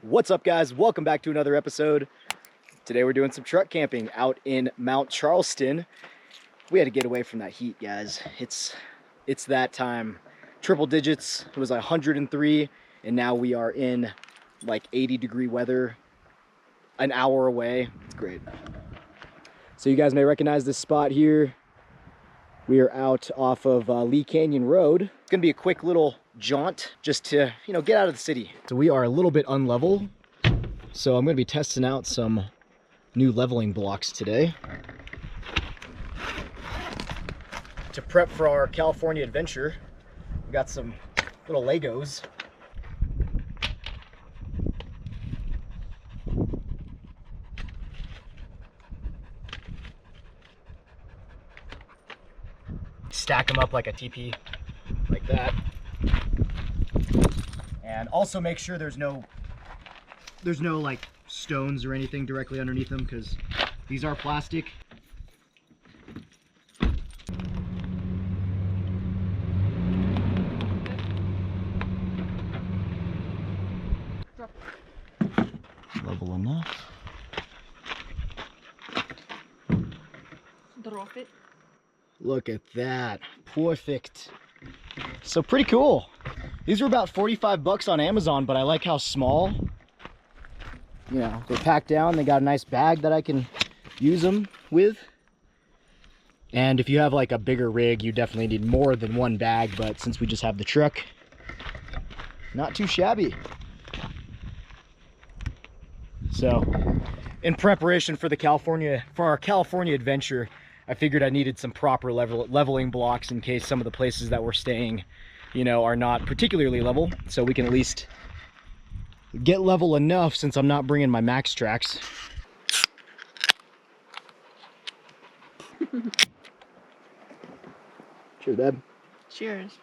What's up, guys? Welcome back to another episode. Today we're doing some truck camping out in Mount Charleston. We had to get away from that heat, guys. It's that time. Triple digits. It was 103, and now we are in like 80-degree weather an hour away. It's great. So you guys may recognize this spot here. We are out off of Lee Canyon Road. It's gonna be a quick little jaunt just to, get out of the city. So we are a little bit unlevel. So I'm gonna be testing out some new leveling blocks today to prep for our California adventure. We got some little Legos. Stack them up like a teepee, like that. And also make sure there's no like stones or anything directly underneath them, because these are plastic. Level enough. Drop it. Look at that. Perfect. So pretty cool. These were about 45 bucks on Amazon, but I like how small. They're packed down. They got a nice bag that I can use them with. And if you have like a bigger rig, you definitely need more than one bag, but since we just have the truck, not too shabby. So, in preparation for our California adventure, I figured I needed some proper leveling blocks in case some of the places that we're staying, are not particularly level. So we can at least get level enough since I'm not bringing my max tracks. Cheers, babe. Cheers.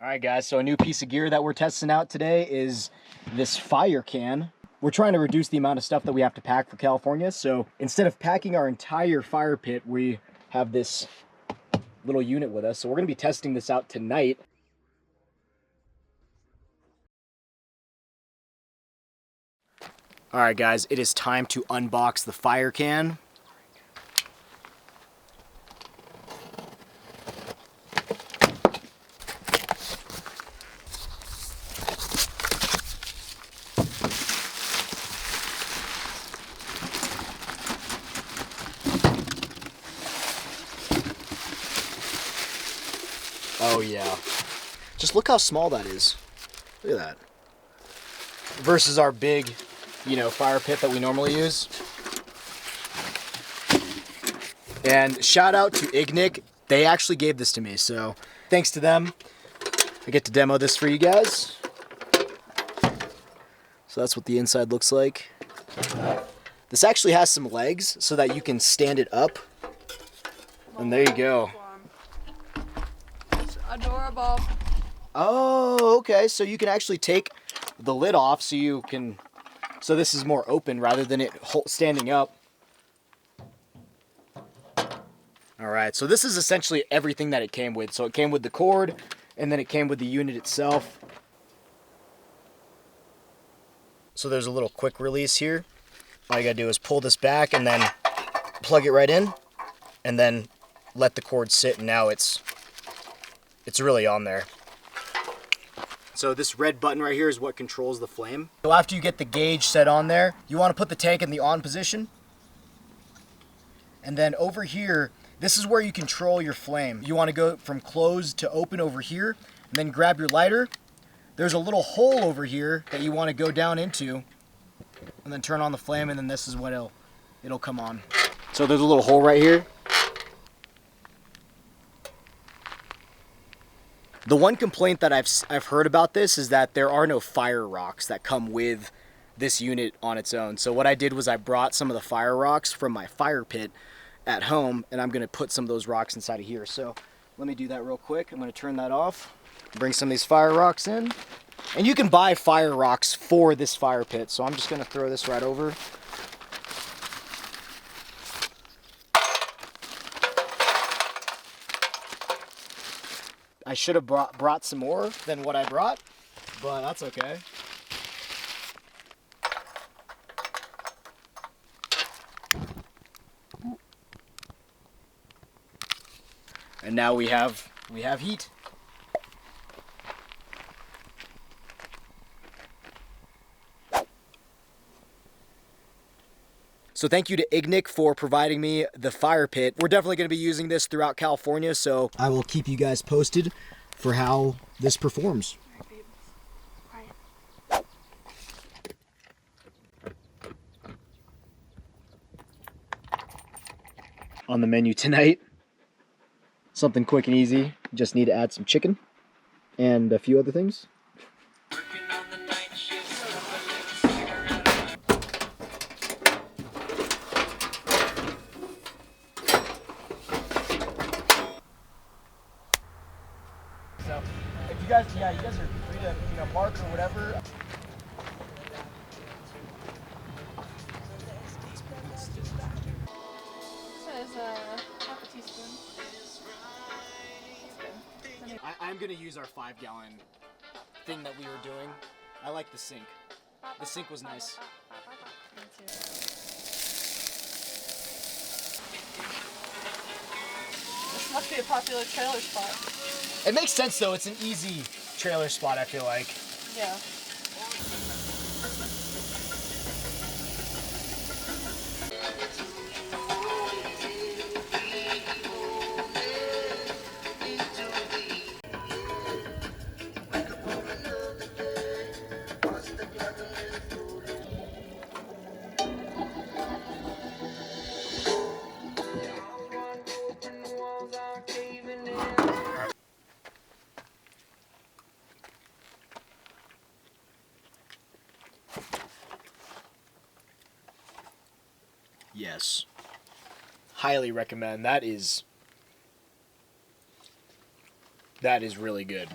All right, guys, so a new piece of gear that we're testing out today is this FireCan. We're trying to reduce the amount of stuff that we have to pack for California. So instead of packing our entire fire pit, we have this little unit with us. So we're gonna be testing this out tonight. All right, guys, it is time to unbox the FireCan. Oh yeah. Just look how small that is. Look at that. Versus our big, fire pit that we normally use. And shout out to Ignike. They actually gave this to me, so thanks to them, I get to demo this for you guys. So that's what the inside looks like. This actually has some legs so that you can stand it up. And there you go. Adorable. Oh, okay. So you can actually take the lid off so this is more open rather than it standing up. All right, so this is essentially everything that it came with. So it came with the cord, and then it came with the unit itself. So there's a little quick release here. All you gotta do is pull this back and then plug it right in, and then let the cord sit, and now it's really on there. So this red button right here is what controls the flame. So after you get the gauge set on there, you want to put the tank in the on position. And then over here, this is where you control your flame. You want to go from closed to open over here, and then grab your lighter. There's a little hole over here that you want to go down into, and then turn on the flame, and then this is what it'll come on. So there's a little hole right here. The one complaint that I've heard about this is that there are no fire rocks that come with this unit on its own. So what I did was I brought some of the fire rocks from my fire pit at home, and I'm gonna put some of those rocks inside of here. So let me do that real quick. I'm gonna turn that off, bring some of these fire rocks in. And you can buy fire rocks for this fire pit. So I'm just gonna throw this right over. I should have brought some more than what I brought, but that's okay. And now we have heat. So thank you to Ignike for providing me the fire pit. We're definitely going to be using this throughout California, so I will keep you guys posted for how this performs. On the menu tonight, something quick and easy. Just need to add some chicken and a few other things. So, if you guys are free to, park or whatever. This is half a teaspoon. I'm gonna use our 5-gallon thing that we were doing. I like the sink. The sink was nice. Me too. This must be a popular trailer spot. It makes sense though, it's an easy trailer spot, I feel like. Yeah. Yes. Highly recommend. That is really good.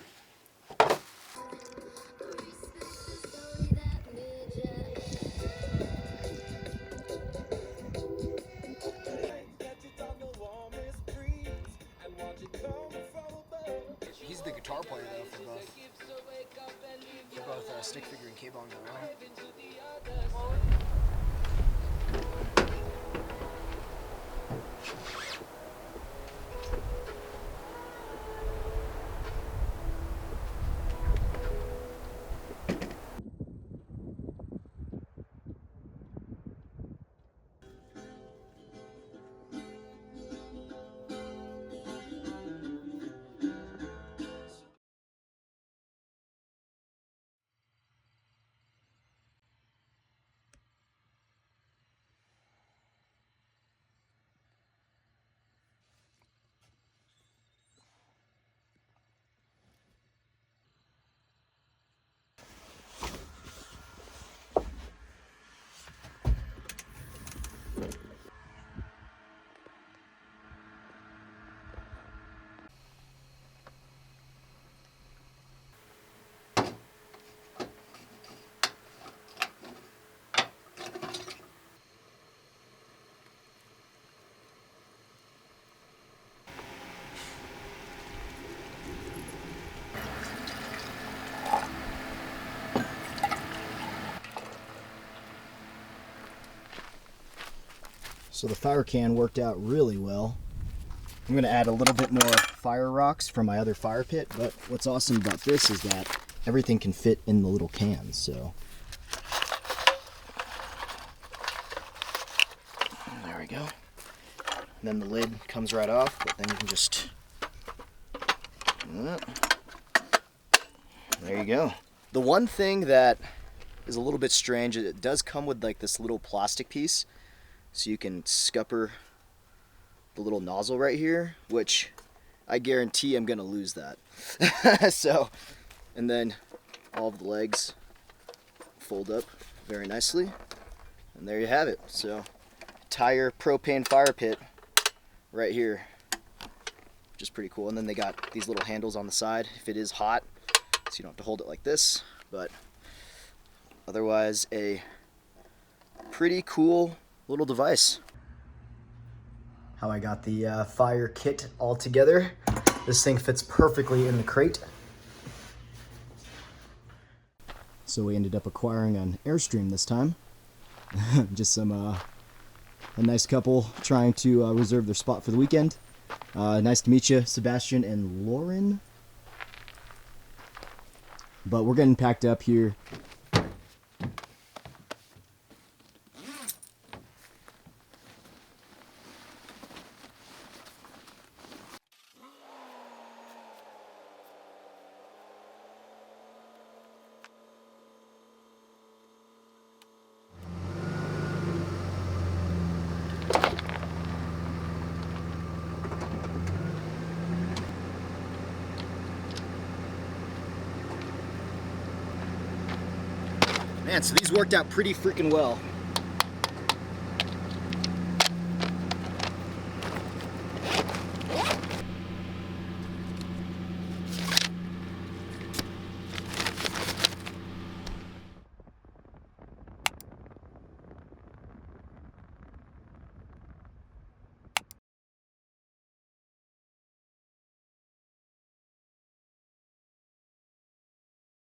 He's the guitar player though for both stick figure and K-Bong though, right? So the FireCan worked out really well. I'm gonna add a little bit more fire rocks from my other fire pit, but what's awesome about this is that everything can fit in the little cans, so. There we go. And then the lid comes right off, but then you can just, there you go. The one thing that is a little bit strange, it does come with like this little plastic piece, so you can scupper the little nozzle right here, which I guarantee I'm gonna lose that. So, and then all of the legs fold up very nicely. And there you have it. So, tire propane fire pit right here, which is pretty cool. And then they got these little handles on the side if it is hot, so you don't have to hold it like this. But otherwise, a pretty cool little device. How I got the fire kit all together. This thing fits perfectly in the crate. So we ended up acquiring an Airstream this time. Just some a nice couple trying to reserve their spot for the weekend. Nice to meet you, Sebastian and Lauren. But we're getting packed up here. Man, so these worked out pretty freaking well.